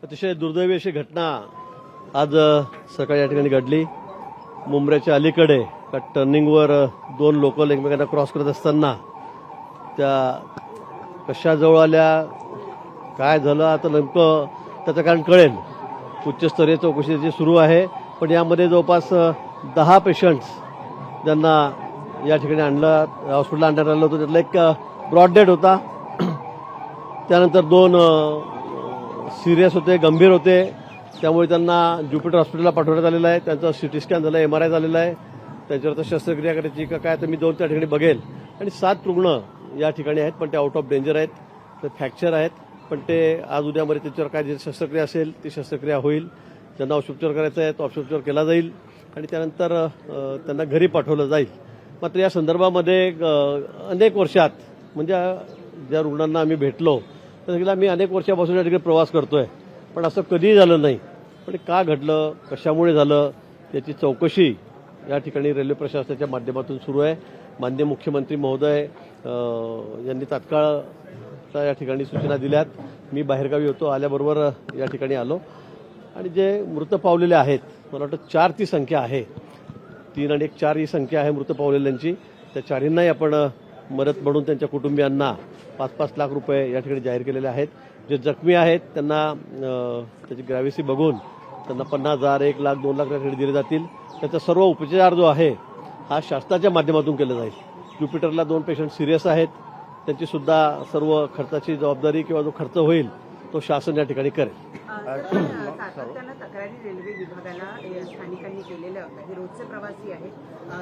अतिशय दुर्दैवी अशी घटना आज सकाळी या ठिकाणी घडली। मुंब्र्याच्या अलीकडे त्या टर्निंगवर दोन लोकल एकमेकांना क्रॉस करत असताना त्या कशा जवळ आल्या, काय झालं आता नेमकं त्याचं कारण कळेल। उच्चस्तरीय चौकशी त्याची सुरू आहे, पण यामध्ये जवळपास 10 पेशंट्स ज्यांना या ठिकाणी आणलं, हॉस्पिटलला आणण्यात आलं होतं, त्यातला एक ब्रॉड डेड होता। त्यानंतर 2 सिरियस होते, गंभीर होते, त्यामुळे त्यांना ज्युपिटर हॉस्पिटलला पाठवण्यात आलेलं आहे। त्यांचा सिटी स्कॅन झाला, MRI झालेला आहे, त्याच्यावर शस्त्रक्रिया करायची का काय तर मी 2 त्या ठिकाणी बघेल। आणि 7 रुग्ण या ठिकाणी आहेत, पण ते आउट ऑफ डेंजर आहेत, ते फ्रॅक्चर आहेत, पण ते आज उद्यामध्ये त्याच्यावर काय जे शस्त्रक्रिया असेल ती शस्त्रक्रिया होईल। ज्यांना औषधोपचार करायचा आहे तो औषधोपचार केला जाईल आणि त्यानंतर त्यांना घरी पाठवलं जाईल। मात्र या संदर्भामध्ये अनेक वर्षात म्हणजे ज्या रुग्णांना आम्ही भेटलो तर मी अनेक वर्षापासून या ठिकाणी प्रवास करतोय, पण असं कधीही झालं नाही। पण का घडलं, कशामुळे झालं याची चौकशी या ठिकाणी रेल्वे प्रशासनाच्या माध्यमातून सुरू आहे। माननीय मुख्यमंत्री महोदय यांनी तात्काळ या ठिकाणी सूचना दिल्यात। मी बाहेरगावी होतो, आल्याबरोबर या ठिकाणी आलो आणि जे मृत पावलेले आहेत, मला वाटतं 4 ती संख्या आहे, 3 आणि 1 4 ही संख्या आहे मृत पावलेल्यांची। त्या 4 आपण मदत म्हणून त्यांच्या कुटुंबियांना 5-5 लाख रुपये या ठिकाणी जाहीर केलेले आहेत। जे जखमी आहेत त्यांना त्याची ग्रॅव्हिटी बघून त्यांना 50,000, 1 लाख, 2 लाख रुपये दिले जातील। त्याचा सर्व उपचार जो आहे हा शासनाच्या माध्यमातून केला जाईल। ज्युपिटरला 2 पेशंट सिरियस आहेत, त्यांची सुद्धा सर्व खर्चाची जबाबदारी किंवा जो खर्च होईल तो शासन या ठिकाणी करेल। सातत्यानं तक्रारी रेल्वे विभागाला स्थानिकांनी केलेल्या होत्या। हे रोजचे प्रवासी आहेत।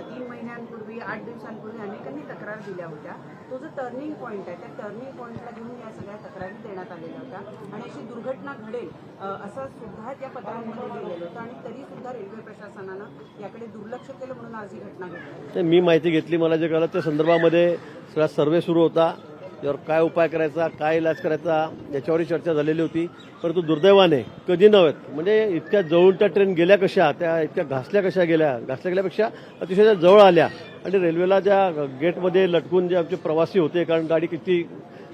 3 महिन्यांपूर्वी 8 दिवसांपूर्वी अनेकांनी तक्रार दिल्या होत्या। तो जो टर्निंग पॉईंट आहे त्या टर्निंग पॉईंटला घेऊन या सगळ्या तक्रारी देण्यात आलेल्या होत्या आणि अशी दुर्घटना घडेल असं सुद्धा त्या पत्रांमध्ये लिहिलेलं होतं आणि तरी सुद्धा रेल्वे प्रशासनानं याकडे दुर्लक्ष केलं म्हणून आज ही घटना घडली। मी माहिती घेतली, मला जे कळलं त्या संदर्भामध्ये सगळा सर्व्हे सुरू होता, यावर काय उपाय करायचा, काय इलाज करायचा याच्यावरही चर्चा झालेली होती। परंतु दुर्दैवाने कधी नव्हत, म्हणजे इतक्या जवळून त्या ट्रेन गेल्या कशा, त्या इतक्या घासल्या कशा गेल्या, घासल्या गेल्यापेक्षा अतिशय जवळ आल्या आणि रेल्वेला ज्या गेटमध्ये लटकून जे आमचे प्रवासी होते, कारण गाडी किती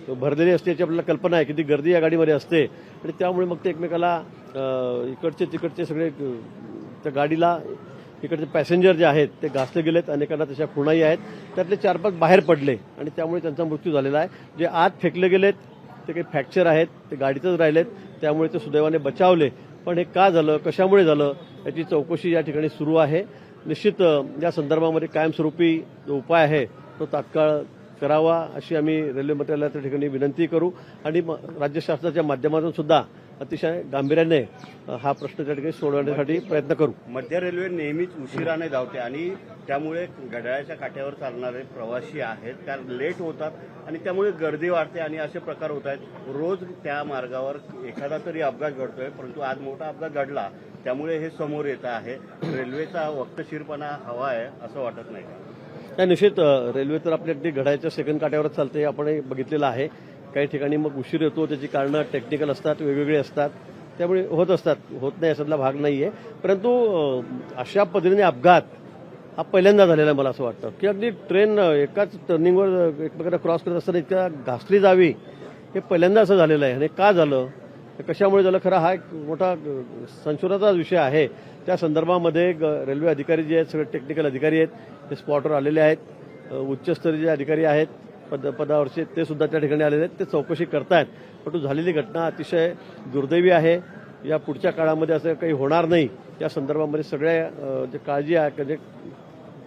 भरलेली असते याची आपल्याला कल्पना आहे, किती गर्दी या गाडीमध्ये असते आणि त्यामुळे मग ते एकमेकाला इकडचे तिकडचे सगळे त्या गाडीला इकडचे पॅसेंजर जे आहेत ते घासले गेलेत। अनेकांना तशा खुणाही आहेत, त्यातले 4-5 बाहेर पडले आणि त्यामुळे त्यांचा मृत्यू झालेला आहे। जे आत फेकले गेलेत ते काही फ्रॅक्चर आहेत, ते गाडीतच राहिलेत, त्यामुळे ते सुदैवाने बचावले। पण हे का झालं, कशामुळे झालं याची चौकशी या ठिकाणी सुरू आहे। निश्चित या संदर्भामध्ये कायमस्वरूपी जो उपाय आहे तो तात्काळ करावा अशी आम्ही रेल्वे मंत्रालयाला त्या ठिकाणी विनंती करू आणि राज्य शासनाच्या माध्यमातून सुद्धा अतिशय गांभीर्याने हा प्रश्न त्या ठिकाणी सोडवण्यासाठी प्रयत्न करू। मध्य रेल्वे नेहमीच उशिराने धावते आणि त्यामुळे घड्याळाच्या काठ्यावर चालणारे प्रवासी आहेत त्या लेट होतात आणि त्यामुळे गर्दी वाढते आणि असे प्रकार होत आहेत। रोज त्या मार्गावर एखादा तरी अपघात घडतोय, परंतु आज मोठा अपघात घडला त्यामुळे हे समोर येत आहे। रेल्वेचा वक्तशीरपणा हवा आहे असं वाटत नाही का? निश्चित रेल्वे तर आपल्या अगदी घड्याळाच्या सेकंड काट्यावरच चालते, आपण बघितलेलं आहे। काही ठिकाणी मग उशीर येतो, त्याची कारणं टेक्निकल असतात, वेगवेगळी असतात, त्यामुळे होत असतात, होत नाही असातला भाग नाही आहे। परंतु अशा पद्धतीने अपघात हा पहिल्यांदा झालेला मला असं वाटतं की अगदी ट्रेन एकाच टर्निंगवर एकमेकांना क्रॉस करत असताना इतक्या घासली जावी हे पहिल्यांदा असं झालेलं आहे। आणि का झालं, कशामुळे झालं, खरा हा एक मोठा संशोधनाचा विषय आहे। त्या संदर्भामध्ये रेल्वे अधिकारी जे आहेत, सगळे टेक्निकल अधिकारी आहेत, ते स्पॉटवर आलेले आहेत। उच्चस्तरीय जे अधिकारी आहेत पदावरचे ते सुद्धा त्या ठिकाणी आलेले आहेत, ते चौकशी करतायत। परंतु झालेली घटना अतिशय दुर्दैवी आहे। या पुढच्या काळामध्ये असं काही होणार नाही या संदर्भामध्ये सगळ्या जे काळजी आहे, जे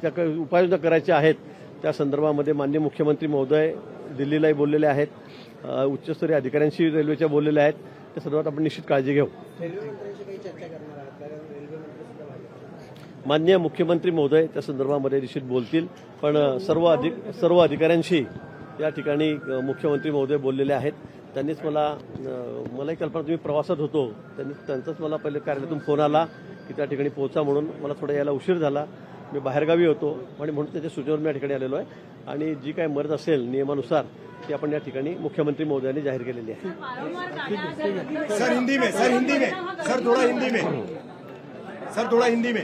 त्या काही उपाययोजना करायच्या आहेत त्या संदर्भामध्ये माननीय मुख्यमंत्री महोदय दिल्लीलाही बोललेले आहेत, उच्चस्तरीय अधिकाऱ्यांशी रेल्वेच्या बोललेल्या आहेत। त्या सर्वात आपण निश्चित काळजी घेऊ। माननीय मुख्यमंत्री महोदय त्या संदर्भामध्ये निश्चित बोलतील, पण सर्व अधिकाऱ्यांशी या ठिकाणी मुख्यमंत्री महोदय बोललेले आहेत। त्यांनीच मलाही कल्पना, तुम्ही प्रवासात होतो, त्यांचाच मला पहिले कार्यालयातून फोन आला की त्या ठिकाणी पोहोचा म्हणून। मला थोडा यायला उशीर झाला, मी बाहेरगावी होतो आणि म्हणून त्याच्या सूचनेवर मी या ठिकाणी आलेलो आहे आणि जी काही मदत असेल नियमानुसार ती आपण या ठिकाणी मुख्यमंत्री महोदयांनी जाहीर केलेली आहे। सर हिंदी में, सर हिंदी में, सर थोड़ा हिंदी में, सर थोड़ा हिंदी में,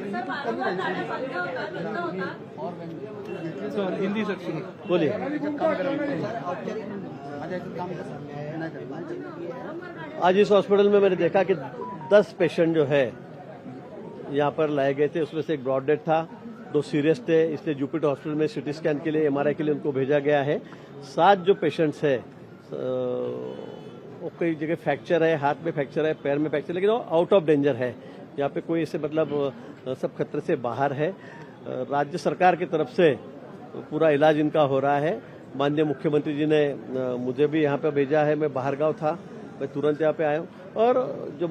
सर हिंदी सर बोलिए। काम आज इस हॉस्पिटल में मैंने देखा कि 10 पेशेंट जो है यहाँ पर लाए गए थे, उसमें से एक ब्रॉड डेड था, 2 सीरियस थे, इसलिए जुपिटर हॉस्पिटल में सिटी स्कैन के लिए, एमआरआई के लिए उनको भेजा गया है। 7 जो पेशेंट्स है वो कई जगह फ्रैक्चर है, हाथ में फ्रैक्चर है, पैर में फ्रैक्चर, लेकिन वो आउट ऑफ डेंजर है। यहाँ पे कोई ऐसे मतलब सब खतरे से बाहर है। राज्य सरकार की तरफ से पूरा इलाज इनका हो रहा है। माननीय मुख्यमंत्री जी ने मुझे भी यहाँ पे भेजा है, मैं बाहरगांव था, मैं तुरंत यहाँ पे आया हूँ। और जो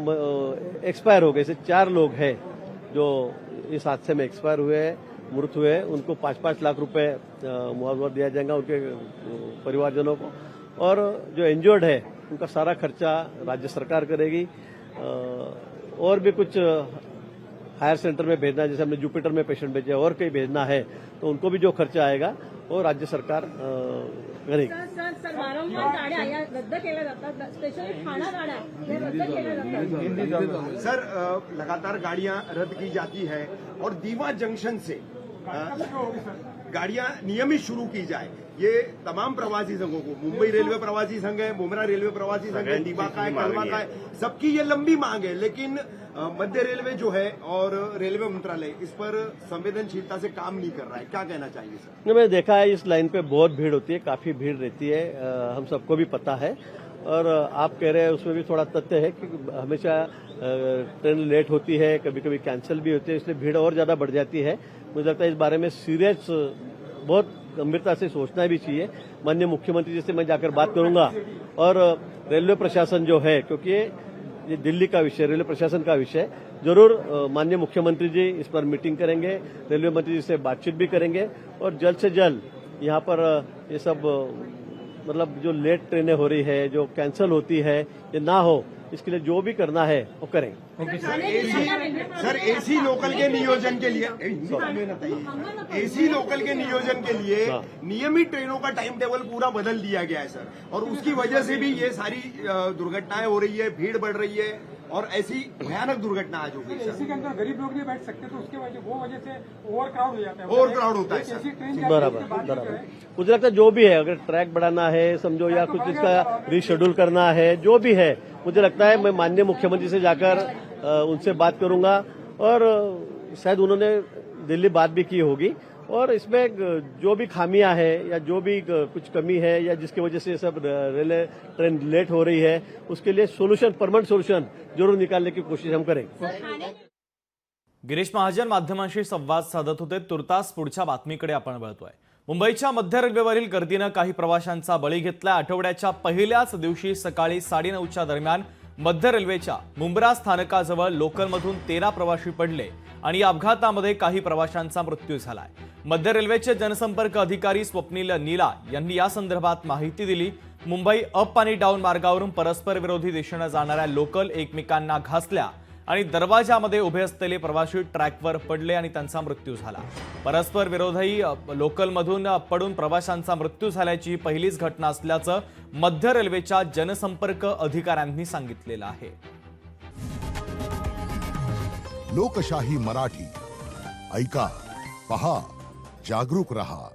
एक्सपायर हो गए, ऐसे 4 लोग हैं जो इस हादसे में एक्सपायर हुए हैं, मृत हुए हैं, उनको 5-5 लाख रुपए मुआवजा दिया जाएगा उनके परिवारजनों को। और जो इंजर्ड है उनका सारा खर्चा राज्य सरकार करेगी। और भी कुछ हायर सेंटर में भेजना, जैसे हमने जुपिटर में पेशेंट भेजे और कहीं भेजना है तो उनको भी जो खर्चा आएगा वो राज्य सरकार करेगी। सर वारंवार गाड्या या रद्द केल्या जातात, स्पेशली ठाणा गाड्या या रद्द केल्या जातात। सर लगातार गाड़ियां रद्द की जाती है और दीवा जंक्शन से गाड़ियां नियमित शुरू की जाए, ये तमाम प्रवासी संघों को, मुंबई रेलवे प्रवासी संघ है, मुमरा रेलवे प्रवासी संघ है, दीवा का है, कलवा का है, सबकी ये लंबी मांग है। लेकिन मध्य रेलवे जो है और रेलवे मंत्रालय इस पर संवेदनशीलता से काम नहीं कर रहा है, क्या कहना चाहिए सर? मैंने देखा है इस लाइन पे बहुत भीड़ होती है, काफी भीड़ रहती है, हम सबको भी पता है। और आप कह रहे हैं उसमें भी थोड़ा तथ्य है कि हमेशा ट्रेन लेट होती है, कभी कभी कैंसिल भी होती है, इसलिए भीड़ और ज्यादा बढ़ जाती है। मुझे लगता है इस बारे में सीरियस बहुत गंभीरता से सोचना भी चाहिए। माननीय मुख्यमंत्री जी से मैं जाकर बात करूंगा और रेलवे प्रशासन जो है, क्योंकि ये दिल्ली का विषय, रेलवे प्रशासन का विषय, जरूर माननीय मुख्यमंत्री जी इस पर मीटिंग करेंगे, रेलवे मंत्री जी से बातचीत भी करेंगे और जल्द से जल्द यहाँ पर ये सब मतलब जो लेट ट्रेनें हो रही है, जो कैंसिल होती है, ये ना हो, इसके लिए जो भी करना है वो करेंगे। सर एसी लोकल के नियोजन के लिए एसी लोकल के नियोजन के लिए नियमित ट्रेनों का टाइम टेबल पूरा बदल दिया गया है सर, और उसकी वजह से भी ये सारी दुर्घटनाएं हो रही है, भीड़ बढ़ रही है और ऐसी भयानक दुर्घटना आज हो गई सर। एसी के अंदर गरीब लोग नहीं बैठ सकते, तो उसके वजह से ओवर क्राउड हो जाता है। ओवर क्राउड होता है सर। बराबर। मुझे लगता है जो भी है, अगर ट्रैक बढ़ाना है समझो या कुछ इसका रीशेड्यूल करना है, जो भी है, मुझे लगता है मैं माननीय मुख्यमंत्री से जाकर उनसे बात करूंगा और शायद उन्होंने दिल्ली बात भी की होगी और इसमें जो भी खामियां है या जो भी कुछ कमी है या जिसकी वजह से सब रेलवे ट्रेन लेट हो रही है, उसके लिए सोल्यूशन, परमनंट सोल्यूशन जरूर निकालने की कोशिश हम करेंगे। गिरीश महाजन माध्यमांशी संवाद साधत होते। तुर्तास पुढच्या बातमीकडे आपण वळतोय। मुंबईच्या मध्य रेल्वेवरील गर्दीनं काही प्रवाशांचा बळी घेतला। आठवड्याच्या पहिल्याच दिवशी सकाळी 9:30च्या दरम्यान मध्य रेल्वेच्या मुंब्रा स्थानकाजवळ लोकलमधून 13 प्रवासी पडले आणि या अपघातामध्ये काही प्रवाशांचा मृत्यू झालाय। मध्य रेल्वेचे जनसंपर्क अधिकारी स्वप्नील नीला यांनी या संदर्भात माहिती दिली। मुंबई अप आणि डाऊन मार्गावरून परस्पर विरोधी दिशेने जाणाऱ्या लोकल एकमेकांना घासल्या आणि दरवाजामध्ये उभे असलेले प्रवासी ट्रॅकवर पडले आणि त्यांचा मृत्यू झाला। परस्पर विरोधी लोकलमधून पडून प्रवाशांचा मृत्यू झाल्याची ही पहिलीच घटना असल्याचं मध्य रेल्वेच्या जनसंपर्क अधिकाऱ्यांनी सांगितलेलं आहे। लोकशाही मराठी ऐका, पहा, जागरूक रहा।